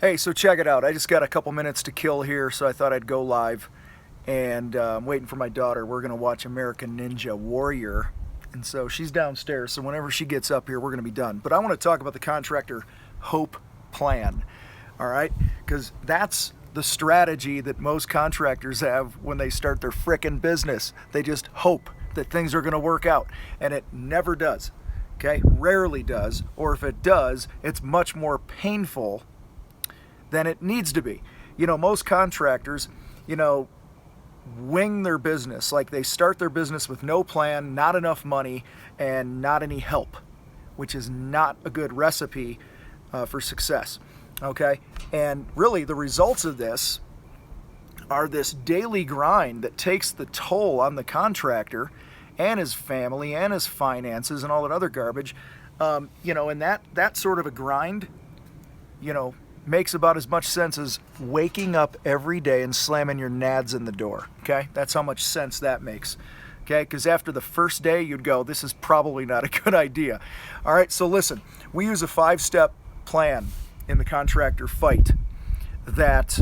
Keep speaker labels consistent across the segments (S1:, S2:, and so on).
S1: Hey, so check it out. I just got a couple minutes to kill here, so I thought I'd go live. And I'm waiting for my daughter. We're going to watch American Ninja Warrior. And so she's downstairs, so whenever she gets up here, we're going to be done. But I want to talk about the Contractor Hope Plan, all right? Because that's the strategy that most contractors have when they start their frickin' business. They just hope that things are going to work out, and it never does, okay? Rarely does, or if it does, it's much more painful than it needs to be. You know, most contractors, wing their business. Like they start their business with no plan, not enough money, and not any help, which is not a good recipe for success. Okay? And really, the results of this are this daily grind that takes the toll on the contractor and his family and his finances and all that other garbage. And that sort of a grind, makes about as much sense as waking up every day and slamming your nads in the door, okay? That's how much sense that makes, okay? Because after the first day, you'd go, this is probably not a good idea. All right, so listen, we use a 5-step plan in the Contractor Fight that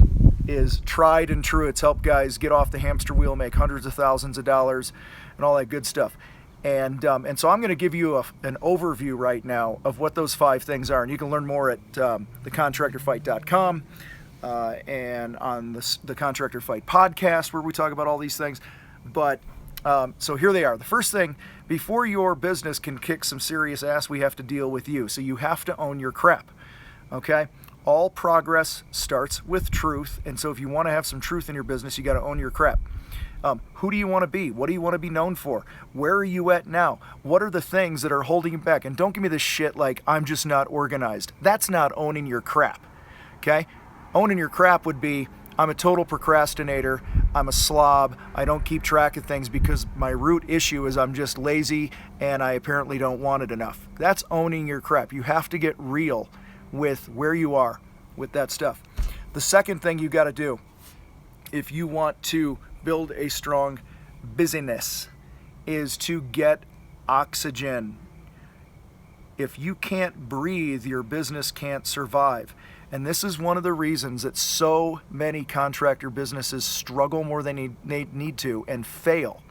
S1: is tried and true. It's helped guys get off the hamster wheel, make hundreds of thousands of dollars, and all that good stuff. And so I'm going to give you an overview right now of what those 5 things are. And you can learn more at thecontractorfight.com and on the Contractor Fight podcast, where we talk about all these things. But so here they are. The first thing, before your business can kick some serious ass, we have to deal with you. So you have to own your crap, okay? All progress starts with truth. And so if you want to have some truth in your business, you got to own your crap. Who do you want to be? What do you want to be known for? Where are you at now? What are the things that are holding you back? And don't give me this shit like, I'm just not organized. That's not owning your crap, okay? Owning your crap would be, I'm a total procrastinator. I'm a slob. I don't keep track of things because my root issue is I'm just lazy and I apparently don't want it enough. That's owning your crap. You have to get real with where you are with that stuff. The second thing you got to do, if you want to build a strong business, is to get oxygen. If you can't breathe, your business can't survive. And this is one of the reasons that so many contractor businesses struggle more than they need to and fail.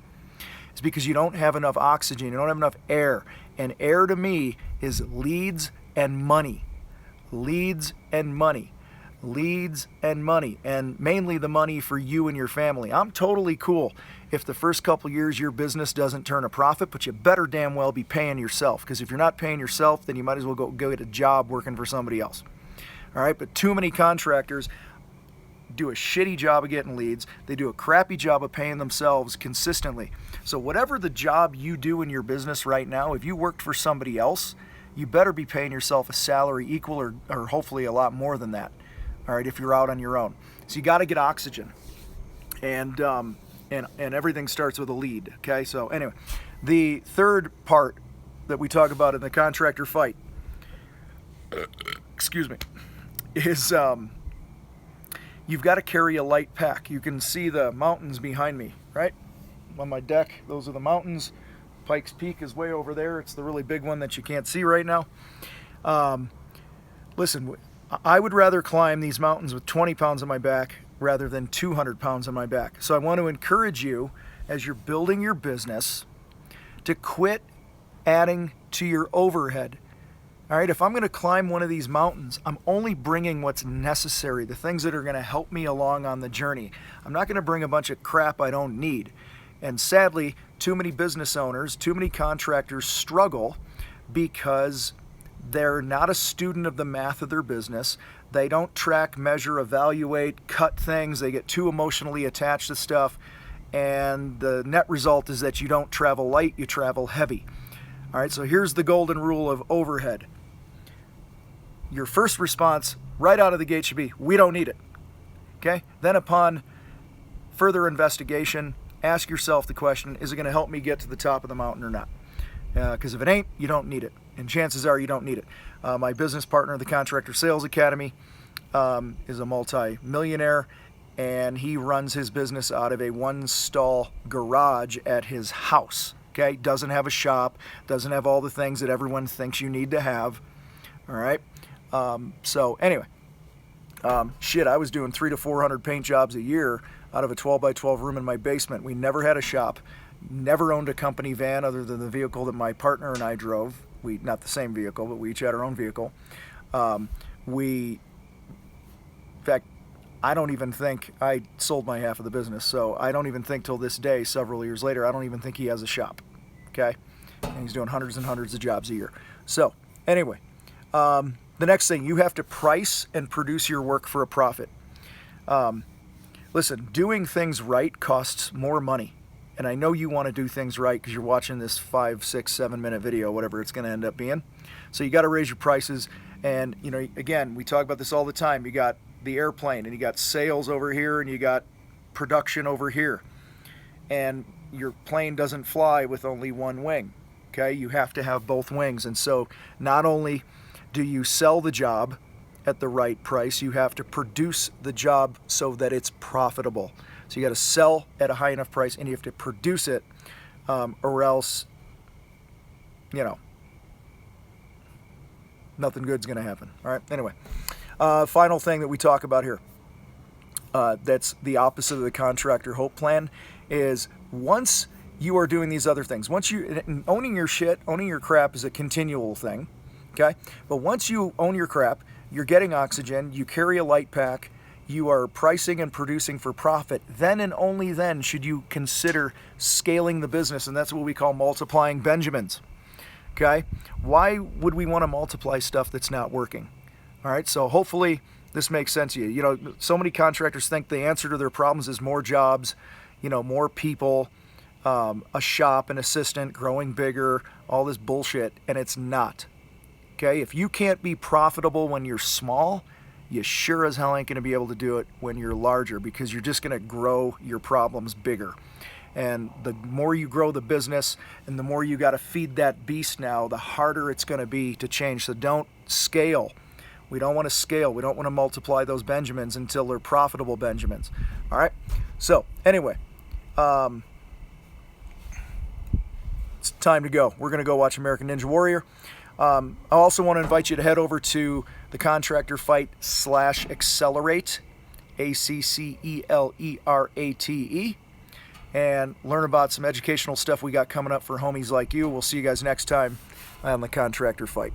S1: It's because you don't have enough oxygen, you don't have enough air. And air to me is leads and money. Leads and money. Leads and money, and mainly the money for you and your family. I'm totally cool if the first couple years your business doesn't turn a profit, but you better damn well be paying yourself, because if you're not paying yourself, then you might as well go get a job working for somebody else. All right, but too many contractors do a shitty job of getting leads. They do a crappy job of paying themselves consistently. So whatever the job you do in your business right now, if you worked for somebody else, you better be paying yourself a salary equal or hopefully a lot more than that. All right, if you're out on your own. So you got to get oxygen. And everything starts with a lead, okay? So anyway, the third part that we talk about in the Contractor Fight, excuse me, is you've got to carry a light pack. You can see the mountains behind me, right? On my deck, those are the mountains. Pikes Peak is way over there. It's the really big one that you can't see right now. Listen, I would rather climb these mountains with 20 pounds on my back rather than 200 pounds on my back. So I want to encourage you, as you're building your business, to quit adding to your overhead. All right, if I'm going to climb one of these mountains, I'm only bringing what's necessary, the things that are going to help me along on the journey. I'm not going to bring a bunch of crap I don't need. And sadly, too many business owners, too many contractors struggle because they're not a student of the math of their business. They don't track, measure, evaluate, cut things. They get too emotionally attached to stuff. And the net result is that you don't travel light, you travel heavy. All right, so here's the golden rule of overhead. Your first response right out of the gate should be, we don't need it. Okay? Then upon further investigation, ask yourself the question, is it going to help me get to the top of the mountain or not? Because if it ain't, you don't need it. And chances are you don't need it. My business partner, the Contractor Sales Academy, is a multi-millionaire, and he runs his business out of a one-stall garage at his house. Okay, doesn't have a shop, doesn't have all the things that everyone thinks you need to have. All right. So anyway, Shit, I was doing 300 to 400 paint jobs a year out of a 12 by 12 room in my basement. We never had a shop, never owned a company van other than the vehicle that my partner and I drove. Not the same vehicle, but we each had our own vehicle. In fact, I don't even think I sold my half of the business, so I don't even think till this day, several years later, I don't even think he has a shop. Okay, and he's doing hundreds and hundreds of jobs a year. So anyway, the next thing, you have to price and produce your work for a profit. Listen, doing things right costs more money. And I know you want to do things right because you're watching this 5, 6, 7 minute video, whatever it's going to end up being. So you got to raise your prices. And, you know, again, we talk about this all the time. You got the airplane and you got sales over here and you got production over here. And your plane doesn't fly with only one wing. Okay, you have to have both wings. And so not only do you sell the job at the right price, you have to produce the job so that it's profitable. So you got to sell at a high enough price and you have to produce it, or else, you know, nothing good's going to happen. All right, anyway, final thing that we talk about here, that's the opposite of the contractor hope plan, is once you are doing these other things, once you, owning your shit, owning your crap is a continual thing, okay? But once you own your crap, you're getting oxygen, you carry a light pack, you are pricing and producing for profit, then and only then should you consider scaling the business, and that's what we call multiplying Benjamins, okay? Why would we want to multiply stuff that's not working? All right, so hopefully this makes sense to you. You know, so many contractors think the answer to their problems is more jobs, you know, more people, a shop, an assistant, growing bigger, all this bullshit, and it's not. Okay, if you can't be profitable when you're small, you sure as hell ain't going to be able to do it when you're larger, because you're just going to grow your problems bigger. And the more you grow the business and the more you got to feed that beast now, the harder it's going to be to change. So don't scale. We don't want to scale. We don't want to multiply those Benjamins until they're profitable Benjamins. All right? So anyway, it's time to go. We're going to go watch American Ninja Warrior. I also want to invite you to head over to the Contractor Fight /Accelerate, ACCELERATE, and learn about some educational stuff we got coming up for homies like you. We'll see you guys next time on the Contractor Fight.